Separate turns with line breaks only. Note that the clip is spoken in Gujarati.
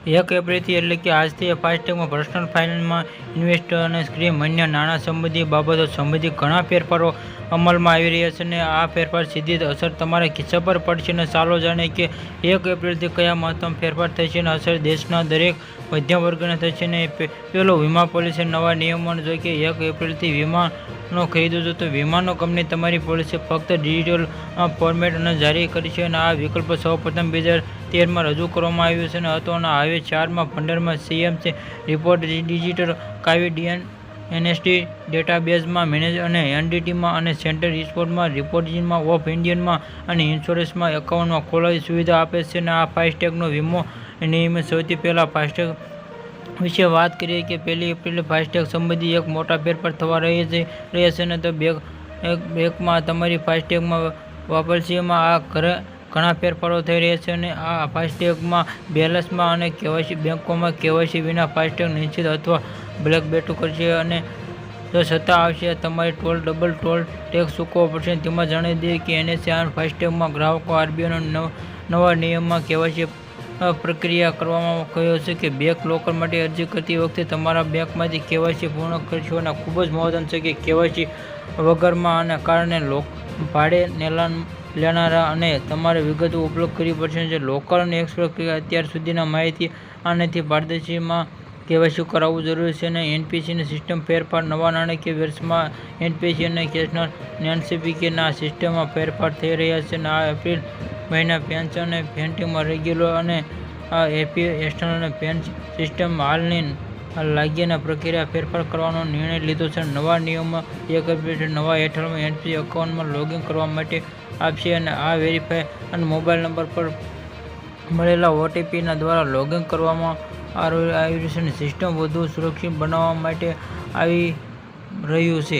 1 એપ્રિલથી એટલે કે આજથી ફાસ્ટેગમાં પર્સનલ ફાઇનાન્સમાં ઇન્વેસ્ટર અને સ્કીમ અન્ય નાણાં સંબંધી બાબતો સંબંધિત ઘણા ફેરફારો અમલમાં આવી રહ્યા છે અને આ ફેરફાર સીધી અસર તમારા ખિસ્સા પર પડશે. અને ચાલો જાણીએ કે 1 એપ્રિલથી કયા મહત્તમ ફેરફાર થશે અને અસર દેશના દરેક મધ્યમ વર્ગને થશે. અને પહેલો, વીમા પોલિસી નવા નિયમો. જો કે 1 એપ્રિલથી વીમાનો ખરીદો છો તો વીમા કંપની તમારી પોલિસી ફક્ત ડિજિટલ ફોર્મેટ અને જારી કરશે. અને આ વિકલ્પ સૌપ્રથમ 2013માં રજૂ કરવામાં આવ્યો હતો અને હવે 4માં 15માં સીએમસી રિપોર્ટ ડિજિટલ કાવી એનએસડી ડેટાબેઝમાં મેનેજ અને એનડીટીમાં અને સેન્ટ્રલ રિપોઝિટરી ઓફ ઇન્ડિયામાં અને ઇન્સ્યોરન્સમાં એકાઉન્ટમાં ખોલવાની સુવિધા આપે છે. અને આ ફાસ્ટેગનો વીમો નિયમ. સૌથી પહેલા ફાસ્ટેગ વિશે વાત કરીએ કે 1 એપ્રિલે ફાસ્ટેગ સંબંધી એક મોટા ફેરફાર થવા રહ્યા છે. અને તો બેંકમાં તમારી ફાસ્ટેગમાં વાપરશીમાં આ ઘણા ફેરફારો થઈ રહ્યા છે. અને આ ફાસ્ટેગમાં બેલેન્સમાં અને કેવાયસી બેંકોમાં કેવાયસી વિના ફાસ્ટેગ નિશ્ચિત અથવા બ્લેક બેટું કરશે. અને જો સત્તા આવશે તમારે ડબલ ટોલ ટેક્સ ચૂકવવો પડશે. તેમાં જણાવી દઈએ કે એનએસએ ફાસ્ટેગમાં ગ્રાહકો આરબીઆઈના નવા નિયમમાં કેવાયસી પ્રક્રિયા કરવામાં કહ્યું છે કે બેંક લોકર માટે અરજી કરતી વખતે તમારા બેંકમાંથી કેવાયસી પૂર્ણ કરશો. અને ખૂબ જ મહત્વનું છે કે કેવાયસી વગરમાં અને કારણે ભાડે લેનારા અને તમારે વિગતો ઉપલબ્ધ કરવી પડશે. જે લોકર અને એક્સપ્રેસ અત્યાર સુધીના માહિતી આનાથી પારદર્શીમાં કેવાયસી કરાવવું જરૂરી છે. અને એનપીસીની સિસ્ટમ ફેરફાર. નવા નાણાકીય વર્ષમાં એનપીસી અને નેશનલ એનસીપીકેના સિસ્ટમમાં ફેરફાર થઈ રહ્યા છે. અને આ એપ્રિલ મહિના પેન્શન અને ફેન્ટિંગમાં રેગ્યુલર અને એપી એક્સટર્નલ અને પેન્શન સિસ્ટમ હાલની લાગ્યાના પ્રક્રિયા ફેરફાર કરવાનો નિર્ણય લીધો છે. નવા નિયમો 1 એપ્રિલથી નવા હેઠળમાં એનપીસી એકાઉન્ટમાં લોગિન કરવા માટે આપશે. અને આ વેરીફાઈ અને મોબાઈલ નંબર પર મળેલા ઓટીપીના દ્વારા લોગિન કરવામાં આવી રહ્યું છે. સિસ્ટમ વધુ સુરક્ષિત બનાવવા માટે આવી રહ્યું છે.